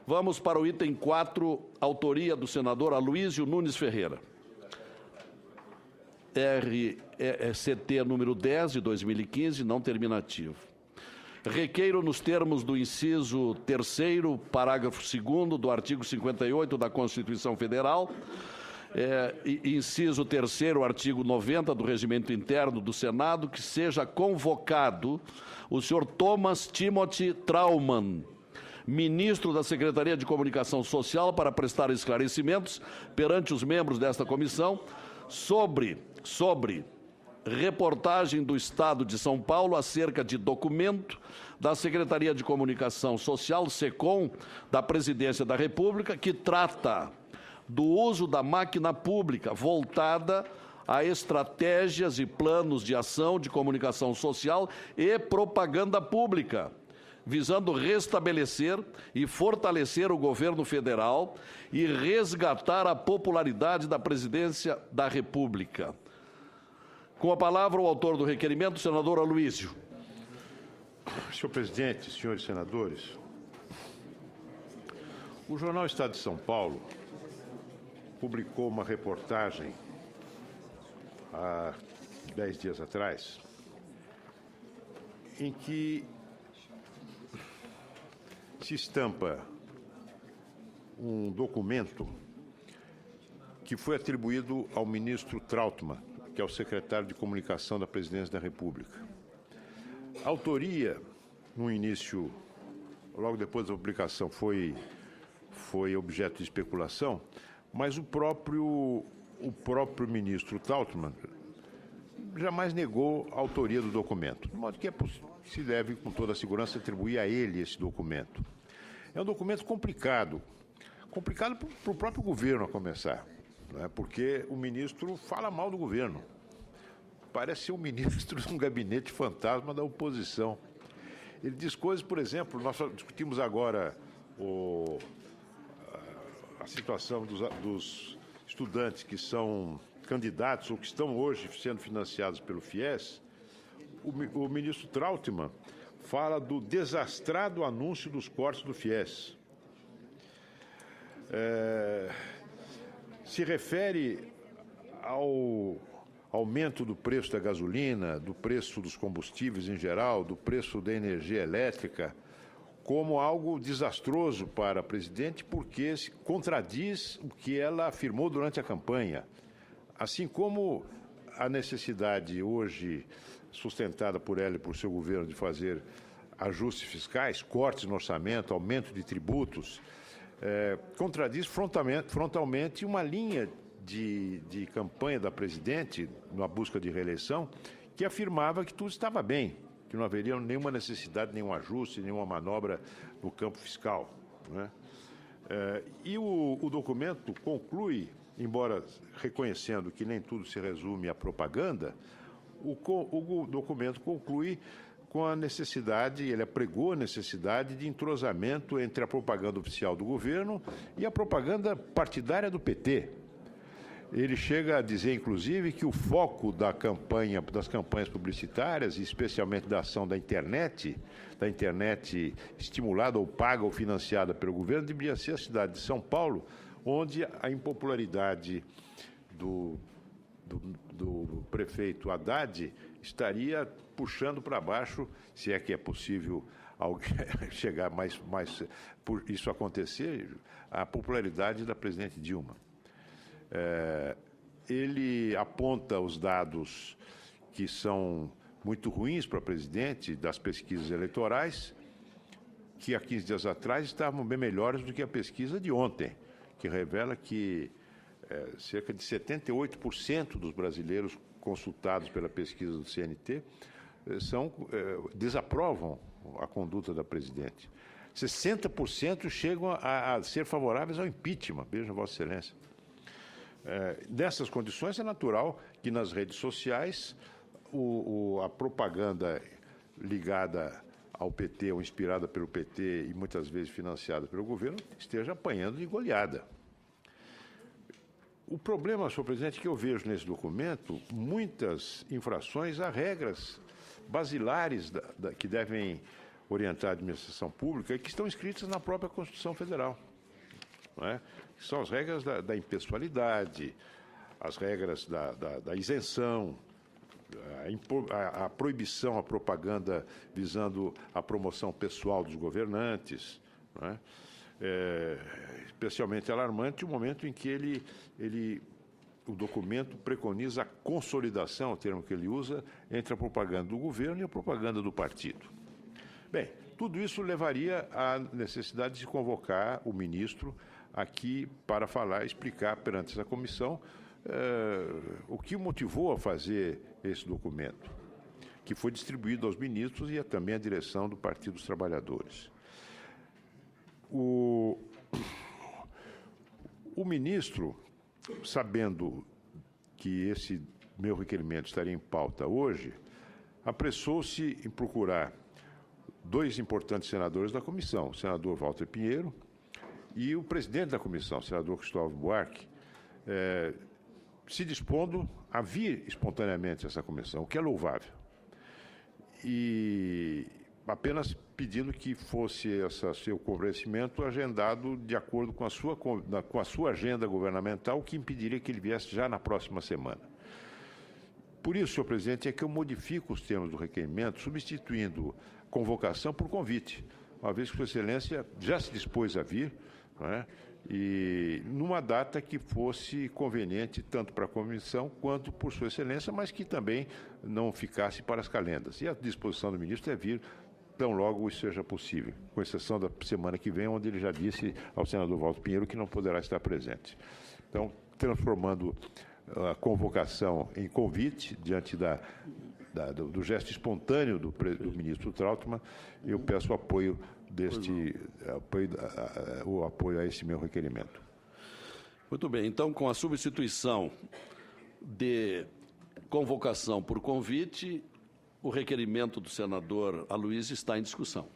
Vamos para o item 4, autoria do senador Aloísio Nunes Ferreira. RCT número 10 de 2015, não terminativo. Requeiro, nos termos do inciso 3º, parágrafo 2º do artigo 58 da Constituição Federal, inciso 3º, artigo 90 do Regimento Interno do Senado, que seja convocado o senhor Thomas Timothy Traumann, ministro da Secretaria de Comunicação Social, para prestar esclarecimentos perante os membros desta comissão sobre reportagem do Estado de São Paulo acerca de documento da Secretaria de Comunicação Social, SECOM, da Presidência da República, que trata do uso da máquina pública voltada a estratégias e planos de ação de comunicação social e propaganda pública, visando restabelecer e fortalecer o governo federal e resgatar a popularidade da Presidência da República. Com a palavra, o autor do requerimento, o senador Aloísio. Senhor presidente, senhores senadores, o jornal Estado de São Paulo publicou uma reportagem há 10 dias atrás, em que se estampa um documento que foi atribuído ao ministro Trautmann, que é o secretário de Comunicação da Presidência da República. A autoria, no início, logo depois da publicação, foi objeto de especulação, mas o próprio ministro Trautmann jamais negou a autoria do documento, de modo que se deve, com toda a segurança, atribuir a ele esse documento. É um documento complicado para o próprio governo, a começar, né? Porque o ministro fala mal do governo. Parece ser um ministro de um gabinete fantasma da oposição. Ele diz coisas, por exemplo, nós discutimos agora a situação dos estudantes que são candidatos ou que estão hoje sendo financiados pelo FIES. O ministro Trautmann fala do desastrado anúncio dos cortes do FIES. Se refere ao aumento do preço da gasolina, do preço dos combustíveis em geral, do preço da energia elétrica, como algo desastroso para a presidente, porque se contradiz o que ela afirmou durante a campanha. Assim como a necessidade hoje sustentada por ela e por seu governo de fazer ajustes fiscais, cortes no orçamento, aumento de tributos, contradiz frontalmente uma linha de campanha da presidente, na busca de reeleição, que afirmava que tudo estava bem, que não haveria nenhuma necessidade, nenhum ajuste, nenhuma manobra no campo fiscal, né? E o documento conclui, embora reconhecendo que nem tudo se resume à propaganda, o documento conclui com a necessidade, ele apregou a necessidade de entrosamento entre a propaganda oficial do governo e a propaganda partidária do PT. Ele chega a dizer, inclusive, que o foco das campanhas publicitárias, especialmente da ação da internet estimulada ou paga ou financiada pelo governo, deveria ser a cidade de São Paulo, onde a impopularidade do prefeito Haddad estaria puxando para baixo, se é que é possível chegar mais por isso acontecer, a popularidade da presidente Dilma. Ele aponta os dados que são muito ruins para a presidente das pesquisas eleitorais, que há 15 dias atrás estavam bem melhores do que a pesquisa de ontem, que revela que cerca de 78% dos brasileiros consultados pela pesquisa do CNT desaprovam a conduta da presidente. 60% chegam a ser favoráveis ao impeachment, veja, Vossa Excelência. Nessas condições, é natural que nas redes sociais a propaganda ligada ao PT ou inspirada pelo PT e muitas vezes financiada pelo governo esteja apanhando de goleada. O problema, senhor presidente, que eu vejo nesse documento muitas infrações a regras basilares que devem orientar a administração pública e que estão inscritas na própria Constituição Federal, não é? Que são as regras da impessoalidade, as regras da isenção, a proibição à propaganda visando a promoção pessoal dos governantes, não é? Especialmente alarmante o momento em que o documento preconiza a consolidação, o termo que ele usa, entre a propaganda do governo e a propaganda do partido. Bem, tudo isso levaria à necessidade de se convocar o ministro aqui para falar e explicar perante essa comissão o que o motivou a fazer esse documento, que foi distribuído aos ministros e também à direção do Partido dos Trabalhadores. O ministro, sabendo que esse meu requerimento estaria em pauta hoje, apressou-se em procurar dois importantes senadores da comissão, o senador Walter Pinheiro e o presidente da comissão, o senador Cristóvão Buarque, se dispondo a vir espontaneamente a essa comissão, o que é louvável. E apenas pedindo que fosse esse seu convencimento agendado de acordo com a sua agenda governamental, o que impediria que ele viesse já na próxima semana. Por isso, senhor presidente, é que eu modifico os termos do requerimento, substituindo convocação por convite, uma vez que Sua Excelência já se dispôs a vir, não é? E numa data que fosse conveniente tanto para a comissão quanto por Sua Excelência, mas que também não ficasse para as calendas. E a disposição do ministro é vir tão logo isso seja possível, com exceção da semana que vem, onde ele já disse ao senador Walter Pinheiro que não poderá estar presente. Então, transformando a convocação em convite, diante do gesto espontâneo do ministro Trautmann, eu peço apoio a esse meu requerimento. Muito bem, então, com a substituição de convocação por convite, o requerimento do senador Aloysio está em discussão.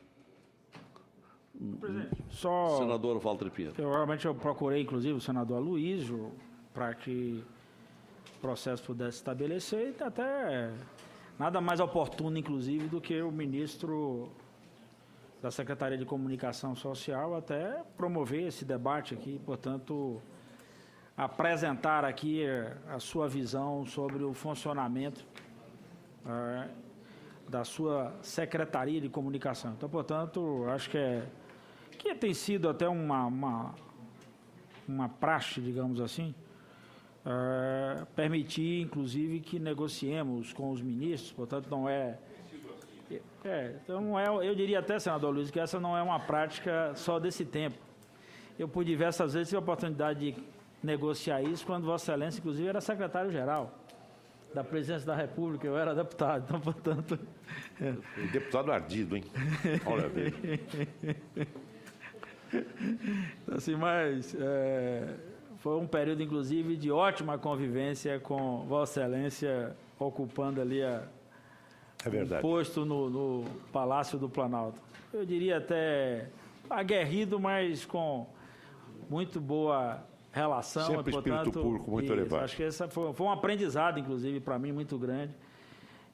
Presidente, só... Senador Walter Pinheiro. Eu procurei, inclusive, o senador Aloysio para que o processo pudesse estabelecer, e até nada mais oportuno, inclusive, do que o ministro da Secretaria de Comunicação Social até promover esse debate aqui, portanto, apresentar aqui a sua visão sobre o funcionamento da sua Secretaria de Comunicação. Então, portanto, acho que tem sido até uma praxe, digamos assim, permitir, inclusive, que negociemos com os ministros, portanto, não é... então não é, eu diria até, senador Luiz, que essa não é uma prática só desse tempo. Eu, por diversas vezes, tive a oportunidade de negociar isso quando Vossa Excelência, inclusive, era secretário-geral da Presidência da República, eu era deputado, então, portanto... Deputado ardido, hein? Olha, veja. Assim, mas foi um período, inclusive, de ótima convivência com Vossa Excelência, ocupando ali um posto no Palácio do Planalto. Eu diria até aguerrido, mas com muito boa relação. Sempre e, portanto, espírito público muito elevado. Acho que essa foi um aprendizado, inclusive, para mim, muito grande.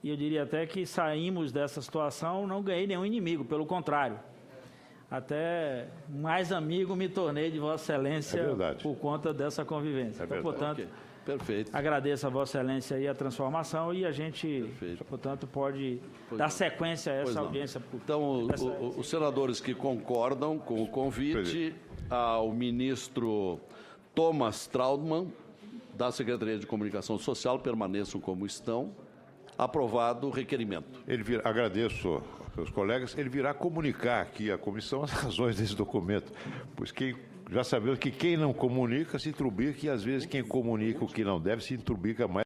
E eu diria até que saímos dessa situação, não ganhei nenhum inimigo, pelo contrário. Até mais amigo me tornei de Vossa Excelência por conta dessa convivência. Então, portanto, perfeito. Agradeço a Vossa Excelência aí a transformação e a gente, portanto, pode dar sequência a essa audiência pública. Então, os senadores que concordam com o convite ao ministro Thomas Trautmann, da Secretaria de Comunicação Social, permaneçam como estão. Aprovado o requerimento. Agradeço aos colegas. Ele virá comunicar aqui à comissão as razões desse documento, pois já sabemos que quem não comunica se intrubica, e às vezes quem comunica o que não deve se intrubica mais.